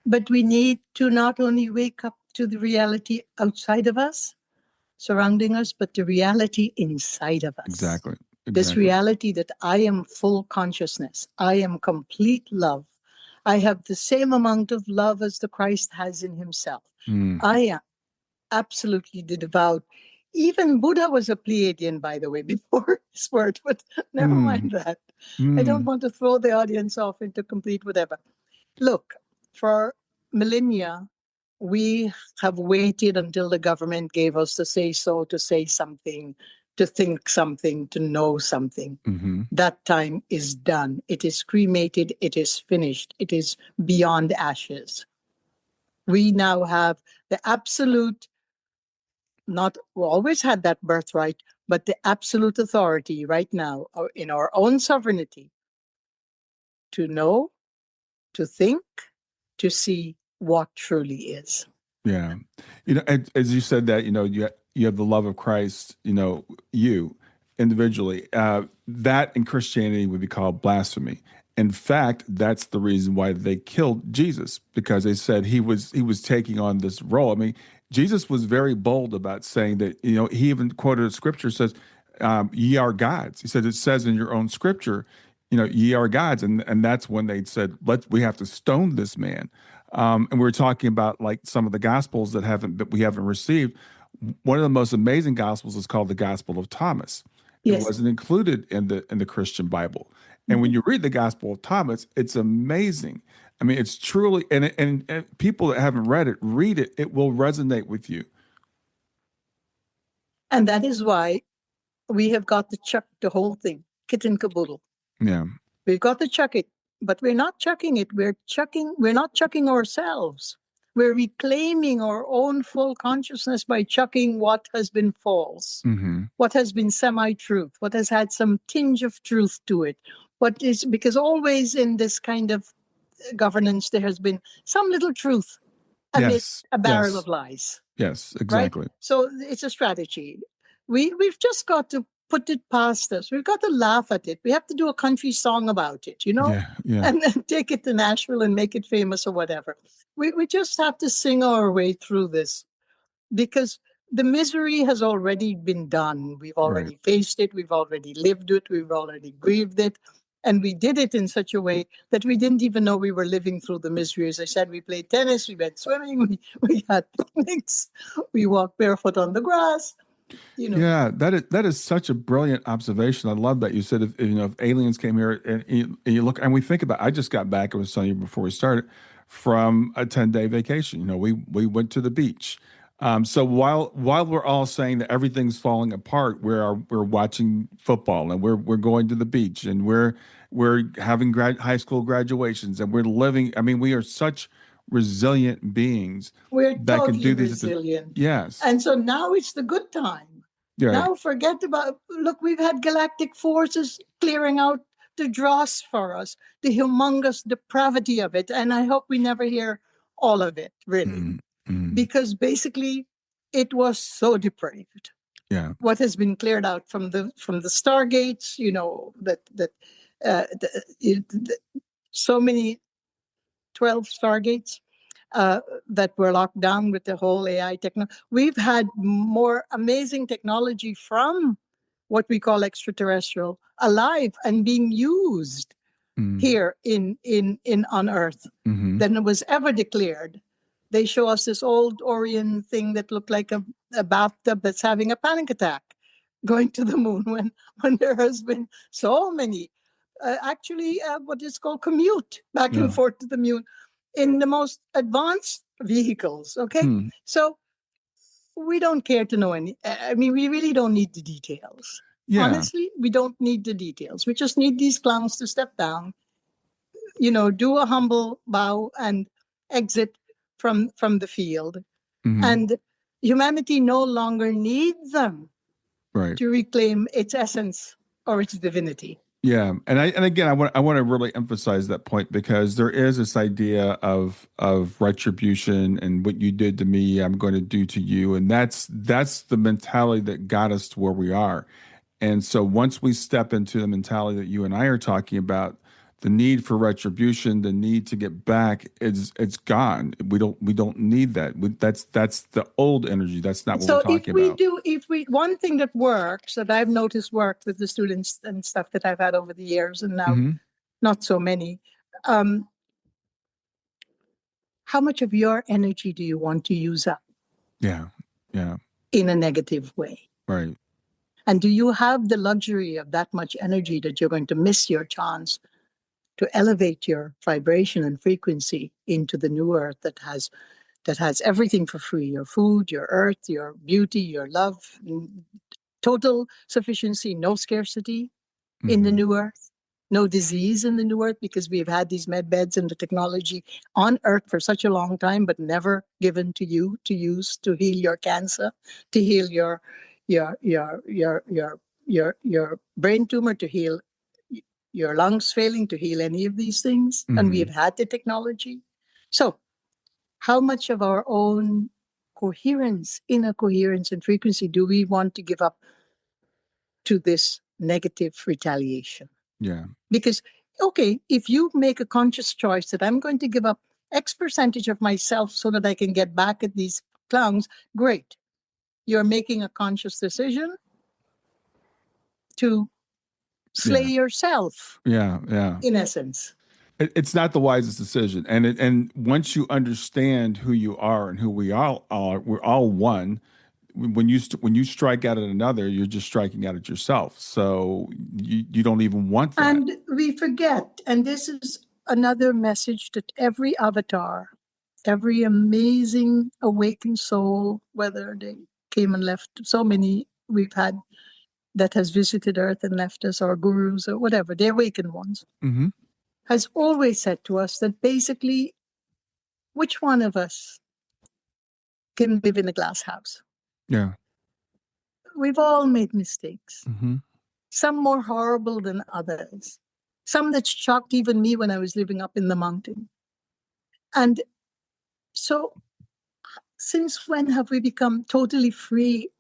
But we need to not only wake up to the reality outside of us, surrounding us, but the reality inside of us. Exactly. This reality that I am full consciousness. I am complete love. I have the same amount of love as the Christ has in himself. I am absolutely the devout. Even Buddha was a Pleiadian, by the way, before his word, but never mind that. I don't want to throw the audience off into complete whatever. Look, for millennia, we have waited until the government gave us the say-so to say something, to think something, to know something. That time is done. It is cremated. It is finished. It is beyond ashes. We now have the absolute, not we always had that birthright, but the absolute authority right now in our own sovereignty to know, to think, to see what truly is. Yeah. As you said that, you have the love of Christ, you individually, that in Christianity would be called blasphemy. In fact, that's the reason why they killed Jesus, because they said he was taking on this role. I mean, Jesus was very bold about saying that, he even quoted a scripture says, ye are gods. He said, it says in your own scripture, ye are gods. And that's when they said, we have to stone this man. And we were talking about like some of the gospels that we haven't received. One of the most amazing gospels is called the Gospel of Thomas. It wasn't included in the Christian Bible. And when you read the Gospel of Thomas, it's amazing. I mean, it's truly, and people that haven't read it, read it. It will resonate with you. And that is why we have got to chuck the whole thing, kit and caboodle. Yeah. We've got to chuck it, but we're not chucking it. We're not chucking ourselves. We're reclaiming our own full consciousness by chucking what has been false, what has been semi-truth, what has had some tinge of truth to it. What is, because always in this kind of governance, there has been some little truth amidst a barrel of lies. Yes, exactly. Right? So it's a strategy. We've just got to put it past us. We've got to laugh at it. We have to do a country song about it, Yeah. and then take it to Nashville and make it famous or whatever. We just have to sing our way through this, because the misery has already been done. We've already faced it. We've already lived it. We've already grieved it. And we did it in such a way that we didn't even know we were living through the misery. As I said, we played tennis, we went swimming, we had picnics, we walked barefoot on the grass. Yeah, that is such a brilliant observation. I love that you said if aliens came here and you look, and we think about. I just got back. I was telling you before we started from a 10-day vacation. We went to the beach. So while we're all saying that everything's falling apart, we're watching football and we're going to the beach and we're having high school graduations and we're living. I mean, we are such resilient beings. We're that totally can do these. resilient. Yes. And so now it's the good time. Yeah. Now forget about, look, we've had galactic forces clearing out the dross for us, the humongous depravity of it. And I hope we never hear all of it, really. Because basically it was so depraved. Yeah. What has been cleared out from the stargates, so many 12 stargates that were locked down with the whole AI technology. We've had more amazing technology from what we call extraterrestrial alive and being used here in on Earth than was ever declared. They show us this old Orion thing that looked like a bathtub that's having a panic attack going to the moon when there has been so many what is called commute back and forth to the moon in the most advanced vehicles. Okay. So we don't care to know any. I mean, we really don't need the details. Yeah. Honestly, we don't need the details. We just need these clowns to step down, do a humble bow and exit from the field. And humanity no longer needs them to reclaim its essence. or its divinity. Yeah, and again, I want to really emphasize that point, because there is this idea of retribution, and what you did to me, I'm going to do to you, and that's the mentality that got us to where we are. And so once we step into the mentality that you and I are talking about, the need for retribution, the need to get back, it's gone. We don't need that. That's the old energy. That's not what we're So talking about. one thing that works, that I've noticed worked with the students and stuff that I've had over the years, and now Hmm. not so many, how much of your energy do you want to use up Yeah, yeah, in a negative way? right. And do you have the luxury of that much energy that you're going to miss your chance to elevate your vibration and frequency into the new earth that has everything for free: your food, your earth, your beauty, your love, total sufficiency, no scarcity in the Hmm. new earth, no disease in the new earth, because we've had these med beds and the technology on earth for such a long time, but never given to you to use to heal your cancer, to heal your your your your your brain tumor, to heal your lungs failing, to heal any of these things. And Hmm. we've had the technology. So how much of our own coherence, inner coherence and frequency, do we want to give up to this negative retaliation? Yeah. Because, okay, if you make a conscious choice that I'm going to give up X percentage of myself so that I can get back at these clowns, great. You're making a conscious decision to slay Yeah. yourself, Yeah. Yeah. in essence. It's not the wisest decision, and once you understand who you are and who we all are, we're all one. When you strike out at another, you're just striking out at yourself. So you don't even want that. And we forget, and this is another message that every avatar, every amazing awakened soul, whether they came and left, so many we've had that has visited Earth and left us, or gurus or whatever, the awakened ones, Hmm. has always said to us that basically, which one of us can live in a glass house? Yeah. We've all made mistakes, Hmm. some more horrible than others, some that shocked even me when I was living up in the mountain. And so, since when have we become totally free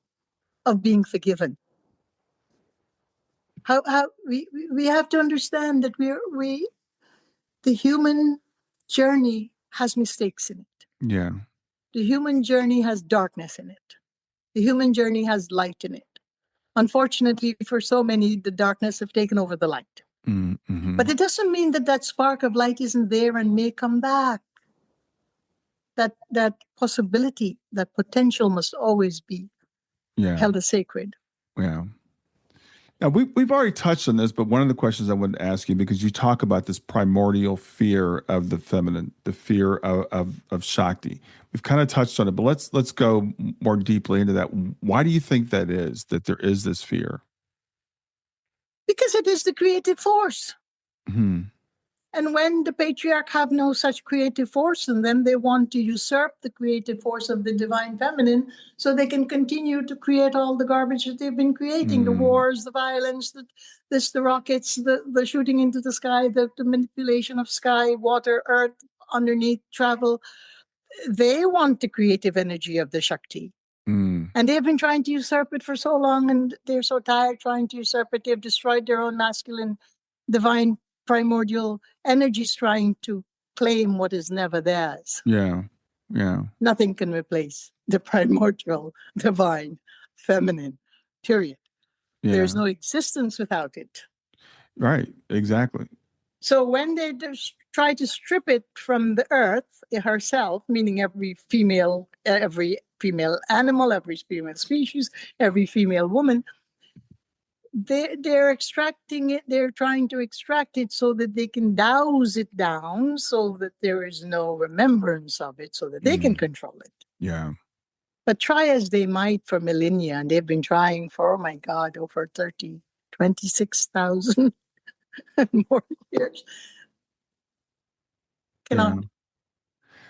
of being forgiven? How we have to understand that the human journey has mistakes in it. Yeah. The human journey has darkness in it. The human journey has light in it. Unfortunately, for so many, the darkness have taken over the light. Mm-hmm. But it doesn't mean that that spark of light isn't there and may come back. That possibility, that potential must always be Yeah. held as sacred. Yeah. Now, we've already touched on this, but one of the questions I wanted to ask you, because you talk about this primordial fear of the feminine, the fear of Shakti. We've kind of touched on it, but let's go more deeply into that. Why do you think that is, that there is this fear? Because it is the creative force. Hmm. And when the patriarch have no such creative force in them, they want to usurp the creative force of the divine feminine so they can continue to create all the garbage that they've been creating: the Mm. wars, the violence, the rockets, the shooting into the sky, the manipulation of sky, water, earth, underneath, travel. They want the creative energy of the Shakti. Mm. And they've been trying to usurp it for so long, and they're so tired trying to usurp it. They've destroyed their own masculine, divine, primordial energies, trying to claim what is never theirs. Yeah. Yeah. Nothing can replace the primordial, divine, feminine, period. There's Yeah. no existence without it. Right. Exactly. So when they just try to strip it from the earth herself, meaning every female animal, every female species, every female woman, they're extracting it. They're trying to extract it so that they can douse it down, so that there is no remembrance of it, so that they can Mm. control it. Yeah. But try as they might for millennia, and they've been trying for, oh my God, over 26,000 and more years, Yeah. cannot.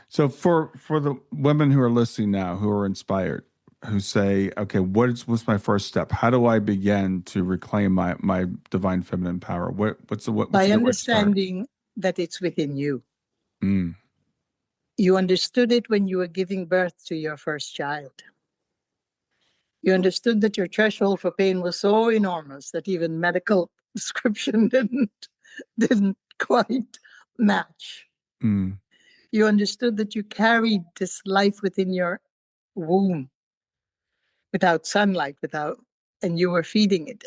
So for the women who are listening now, who are inspired, who say, okay, what's my first step? How do I begin to reclaim my divine feminine power? What's a By good way to start? understanding that it's within you. Mm, You understood it when you were giving birth to your first child. You understood that your threshold for pain was so enormous that even medical prescription didn't quite match. mm, You understood that you carried this life within your womb without sunlight, and you were feeding it.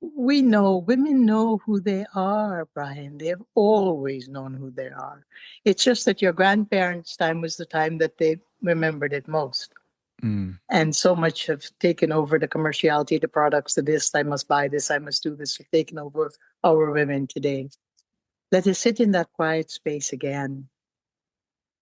We know, women know who they are, Brian. They have always known who they are. It's just that your grandparents' time was the time that they remembered it most. mm. And so much have taken over the commerciality, the products, the this, I must buy this, I must do this, have taken over our women today. Let us sit in that quiet space again.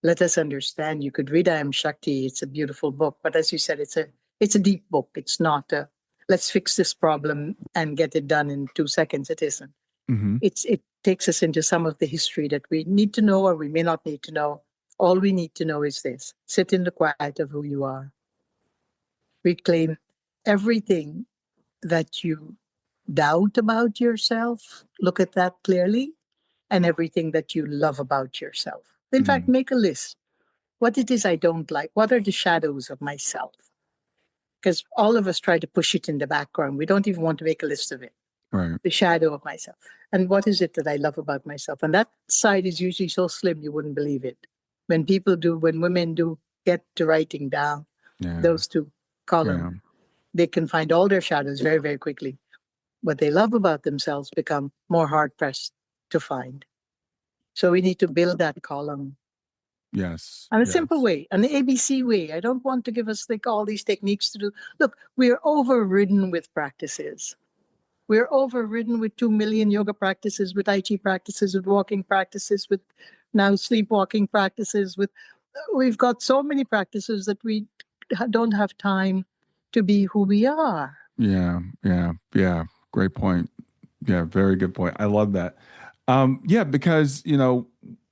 Let us understand. You could read I Am Shakti. It's a beautiful book. But as you said, it's a deep book. It's not a let's fix this problem and get it done in 2 seconds. It isn't. Mm-hmm. It takes us into some of the history that we need to know or we may not need to know. All we need to know is this. Sit in the quiet of who you are. Reclaim everything that you doubt about yourself. Look at that clearly. And everything that you love about yourself. In fact, Mm. make a list. What it is I don't like. What are the shadows of myself? Because all of us try to push it in the background. We don't even want to make a list of it. Right. The shadow of myself. And what is it that I love about myself? And that side is usually so slim you wouldn't believe it. When women do get to writing down Yeah. those two columns, Yeah. they can find all their shadows very, very quickly. What they love about themselves become more hard pressed to find. So we need to build that column. Yes. And a Yes. simple way, an ABC way. I don't want to give us like all these techniques to do. Look, we're overridden with practices. We're overridden with 2 million yoga practices, with Tai Chi practices, with walking practices, with now sleepwalking practices. We've got so many practices that we don't have time to be who we are. Yeah. Yeah. Yeah. Great point. Yeah. Very good point. I love that. Yeah, because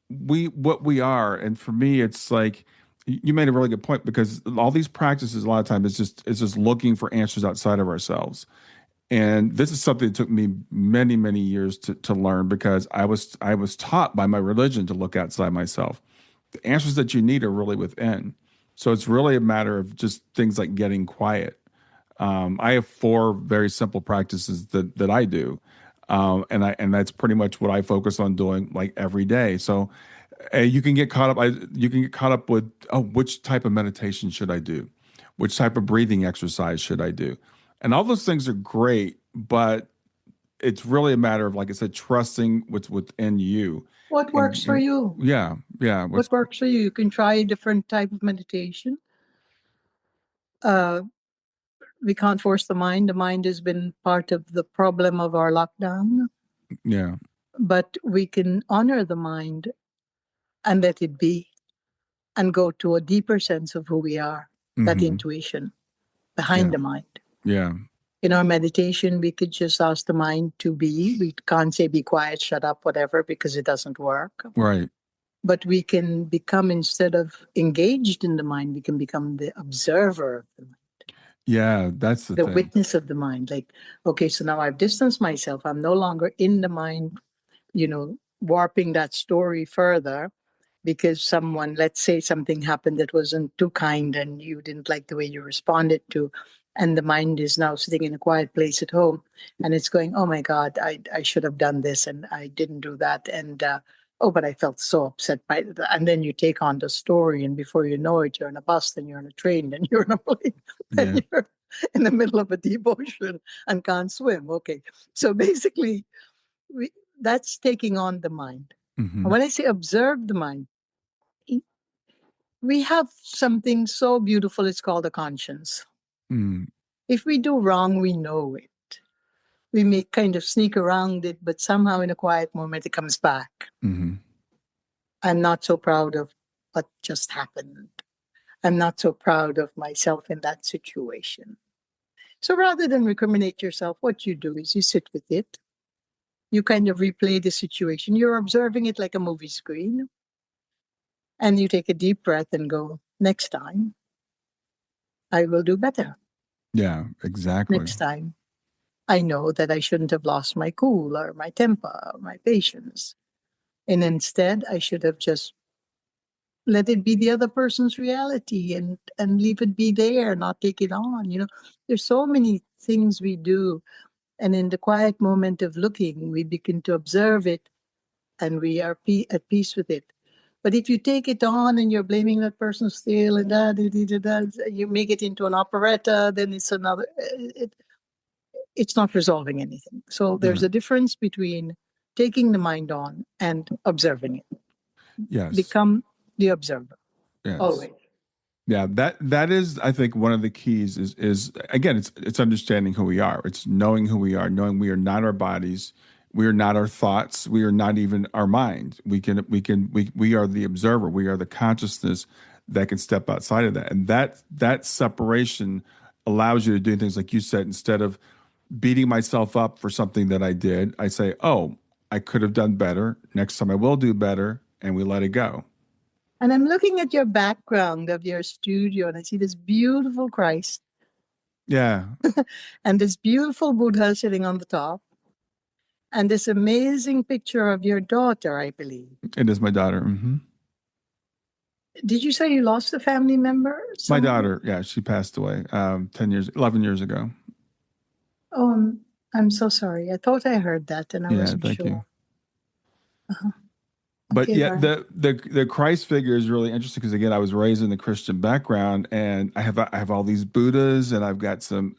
what we are, and for me, it's like you made a really good point because all these practices, a lot of times, it's just looking for answers outside of ourselves. And this is something that took me many, many years to learn because I was taught by my religion to look outside myself. The answers that you need are really within. So it's really a matter of just things like getting quiet. I have 4 very simple practices that I do, and that's pretty much what I focus on doing like every day. So you can get caught up. You can get caught up with, oh, which type of meditation should I do? Which type of breathing exercise should I do? And all those things are great, but it's really a matter of, like I said, trusting what's within you. What works for And you? yeah, yeah, What works for you? You can try a different type of meditation. Uh, we can't force the mind. The mind has been part of the problem of our lockdown, yeah, but we can honor the mind and let it be and go to a deeper sense of who we are, that hmm intuition yeah, behind the mind. yeah, In our meditation, we could just ask the mind to be. We can't say be quiet, shut up, whatever, because it doesn't work. right, But we can become, instead of engaged in the mind, we can become the observer of the mind, yeah. That's the the thing. witness of the mind. Like, okay, so now I've distanced myself. I'm no longer in the mind, warping that story further because someone, let's say something happened that wasn't too kind and you didn't like the way you responded to. And the mind is now sitting in a quiet place at home and it's going, oh my God, I should have done this and I didn't do that. And, oh, but I felt so upset by it. And then you take on the story and before you know it, you're on a bus, then you're on a train, then you're on a plane, Yeah, then you're in the middle of a deep ocean and can't swim. Okay. So basically, we, that's taking on the mind. And hmm when I say observe the mind, we have something so beautiful, it's called a conscience. mm If we do wrong, we know it. We may kind of sneak around it, but somehow in a quiet moment, it comes back. hmm I'm not so proud of what just happened. I'm not so proud of myself in that situation. So rather than recriminate yourself, what you do is you sit with it. You kind of replay the situation. You're observing it like a movie screen. And you take a deep breath and go, next time, I will do better Yeah, exactly. next time. I know that I shouldn't have lost my cool or my temper or my patience. And instead, I should have just let it be the other person's reality and leave it be there, not take it on. There's so many things we do. And in the quiet moment of looking, we begin to observe it and we are at peace with it. But if you take it on and you're blaming that person still and you make it into an operetta, then it's another. It's not resolving anything. So there's Yeah. a difference between taking the mind on and observing it. Yes. Become the observer. Yes. Always. Yeah, that is, I think, one of the keys is again, it's understanding who we are. It's knowing who we are, knowing we are not our bodies, we are not our thoughts, we are not even our mind. We are the observer, we are the consciousness that can step outside of that. And that separation allows you to do things like you said, instead of beating myself up for something that I did, I say, "Oh, I could have done better. Next time I will do better," and we let it go. And I'm looking at your background of your studio and I see this beautiful Christ Yeah. and this beautiful Buddha sitting on the top and this amazing picture of your daughter, I believe. It is my daughter. Mm-hmm. Did you say you lost a family member? My somewhere? daughter, yeah, she passed away 11 years ago. Oh, I'm so sorry. I thought I heard that and I Yeah, wasn't thank sure. you. Uh-huh. But Okay, yeah, Brian. the Christ figure is really interesting because again, I was raised in the Christian background, and I have all these Buddhas, and I've got some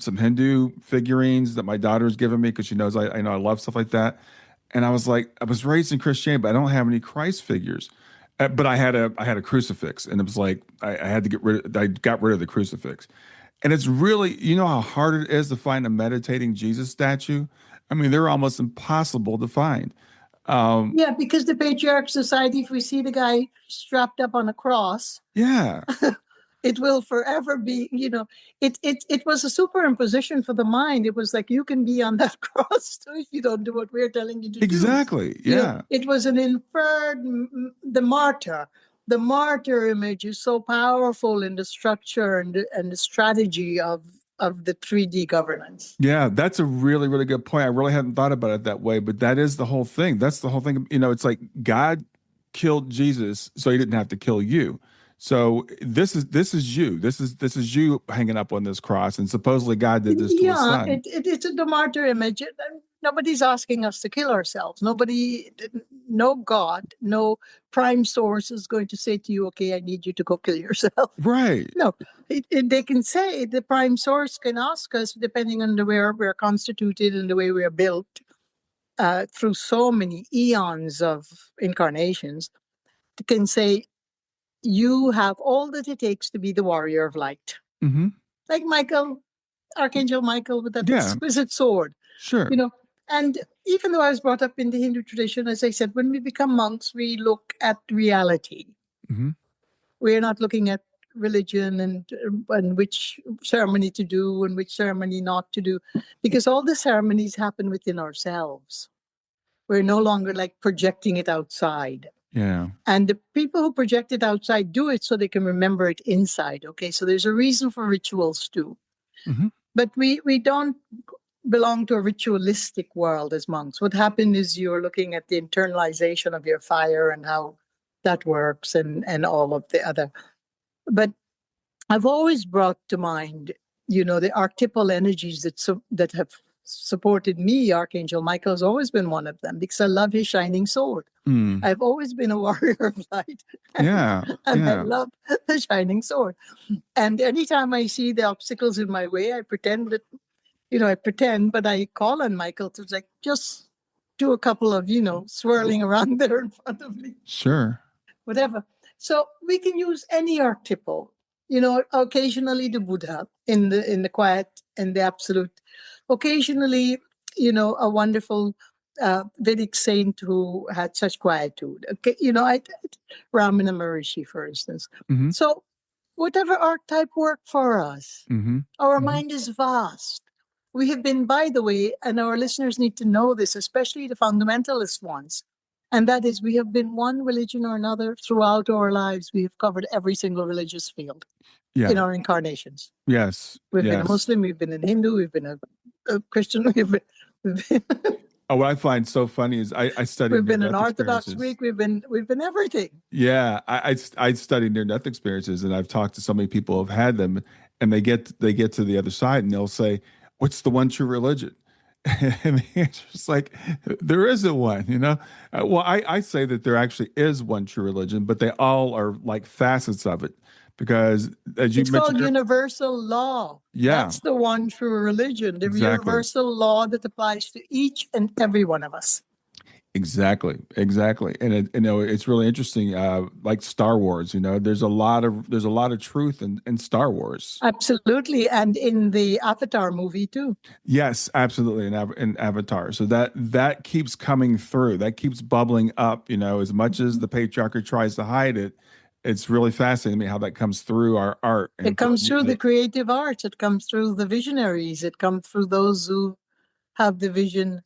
Hindu figurines that my daughter's given me because she knows I know I love stuff like that. And I was like, I was raised in Christianity, but I don't have any Christ figures. But I had a crucifix, and it was like I had to I got rid of the crucifix. And it's really, you know how hard it is to find a meditating Jesus statue? I mean, they're almost impossible to find. Yeah, because the patriarch society, if we see the guy strapped up on a cross, Yeah, it will forever be, it was a superimposition for the mind. It was like you can be on that cross too if you don't do what we're telling you to do. exactly. Yeah. It was an inferred, the martyr. The martyr image is so powerful in the structure and the strategy of the 3D governance. Yeah, that's a really, really good point. I really hadn't thought about it that way, but that is the whole thing. That's the whole thing. It's like God killed Jesus so he didn't have to kill you. So this is you. This is you hanging up on this cross, and supposedly God did this to his Yeah, son. it's the martyr image. Nobody's asking us to kill ourselves. No God, no prime source is going to say to you, okay, I need you to go kill yourself. Right. No, they can say, the prime source can ask us, depending on the way we're constituted and the way we're built through so many eons of incarnations, can say, you have all that it takes to be the warrior of light. Mm-hmm. Like Archangel Michael with that Yeah. exquisite sword. Sure. And even though I was brought up in the Hindu tradition, as I said, when we become monks, we look at reality. Mm-hmm. We're not looking at religion and which ceremony to do and which ceremony not to do, because all the ceremonies happen within ourselves. We're no longer like projecting it outside. Yeah. And the people who project it outside do it so they can remember it inside. Okay, so there's a reason for rituals too. Mm-hmm. But we don't belong to a ritualistic world as monks. What happened is you're looking at the internalization of your fire and how that works and all of the other. But I've always brought to mind, the archetypal energies that have supported me. Archangel Michael has always been one of them because I love his shining sword. Mm. I've always been a warrior of light. Yeah. And I Yeah. love the shining sword. And anytime I see the obstacles in my way, I pretend, but I call on Michael to just do a couple of, swirling around there in front of me. Sure. Whatever. So we can use any archetypal, occasionally the Buddha in the quiet and the absolute. Occasionally, a wonderful Vedic saint who had such quietude. Okay, Ramana Maharishi, for instance. Mm-hmm. So whatever archetype worked for us, Mm-hmm. our Mm-hmm. mind is vast. We have been, by the way, and our listeners need to know this, especially the fundamentalist ones. And that is, we have been one religion or another throughout our lives. We have covered every single religious field Yeah. in our incarnations. Yes. We've been a Yes. Muslim, we've been a Hindu, we've been a Christian, we've been, Oh, what I find so funny is I study we've been an near-death Orthodox experiences. Greek, we've been everything. Yeah, I study near-death experiences, and I've talked to so many people who've had them, and they get to the other side, and they'll say, "What's the one true religion?" And the answer is like, there isn't one, you know? Well, I say that there actually is one true religion, but they all are like facets of it. Because as you It's called mentioned, universal law. yeah, That's the one true religion, the exactly. universal law that applies to each and every one of us. Exactly, exactly, and it's really interesting. Like Star Wars, there's a lot of truth in Star Wars. Absolutely. And in the Avatar movie, too. Yes, absolutely, in Avatar. So that keeps coming through. That keeps bubbling up. As much as the patriarchy tries to hide it, it's really fascinating to me how that comes through our art and It comes through the creative arts. It comes through the visionaries. It comes through those who have the vision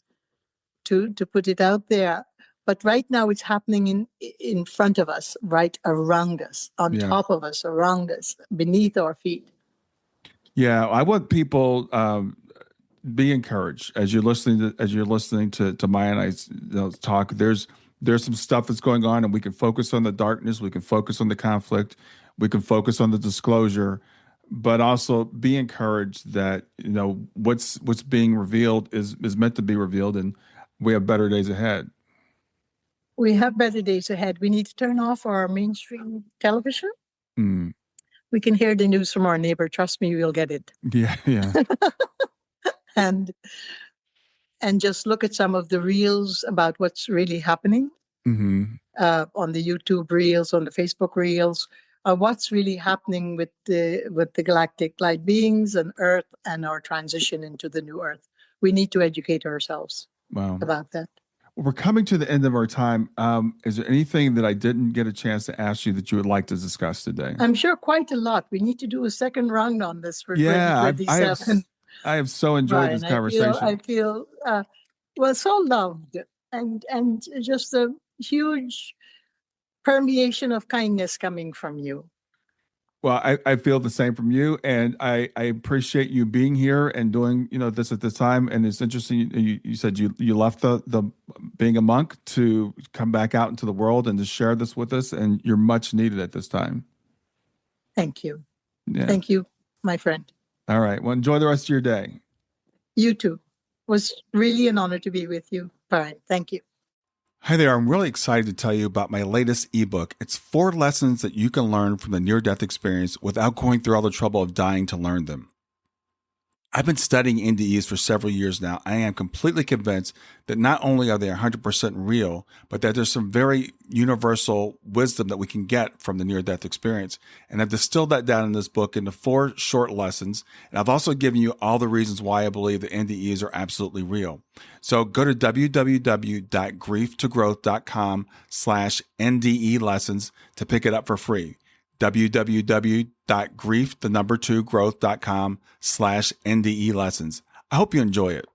to put it out there. But right now it's happening in front of us, right around us, on Yeah. top of us, around us, beneath our feet. Yeah, I want people be encouraged as you're listening to Maya and I talk. There's some stuff that's going on, and we can focus on the darkness, we can focus on the conflict, we can focus on the disclosure, but also be encouraged that what's being revealed is meant to be revealed, and we have better days ahead. We have better days ahead. We need to turn off our mainstream television. Mm. We can hear the news from our neighbor. Trust me, we'll get it. Yeah, yeah. and just look at some of the reels about what's really happening Mm-hmm. On the YouTube reels, on the Facebook reels, what's really happening with the galactic light beings and Earth and our transition into the new Earth. We need to educate ourselves about that. We're coming to the end of our time. Is there anything that I didn't get a chance to ask you that you would like to discuss today? I'm sure quite a lot. We need to do a second round on this for Yeah, 2027. I have so enjoyed Brian, this conversation. I feel well, so loved, and just a huge permeation of kindness coming from you. Well, I feel the same from you, and I appreciate you being here and doing this at this time. And it's interesting. You said you left the being a monk to come back out into the world and to share this with us, and you're much needed at this time. Thank you. Yeah. Thank you, my friend. All right. Well, enjoy the rest of your day. You too. It was really an honor to be with you, Brian. Thank you. Hi there. I'm really excited to tell you about my latest ebook. It's 4 lessons that you can learn from the near-death experience without going through all the trouble of dying to learn them. I've been studying NDEs for several years now. I am completely convinced that not only are they 100% real, but that there's some very universal wisdom that we can get from the near-death experience. And I've distilled that down in this book into 4 short lessons. And I've also given you all the reasons why I believe that NDEs are absolutely real. So go to www.grieftogrowth.com/NDE lessons to pick it up for free. www.grief2growth.com/NDE lessons. I hope you enjoy it.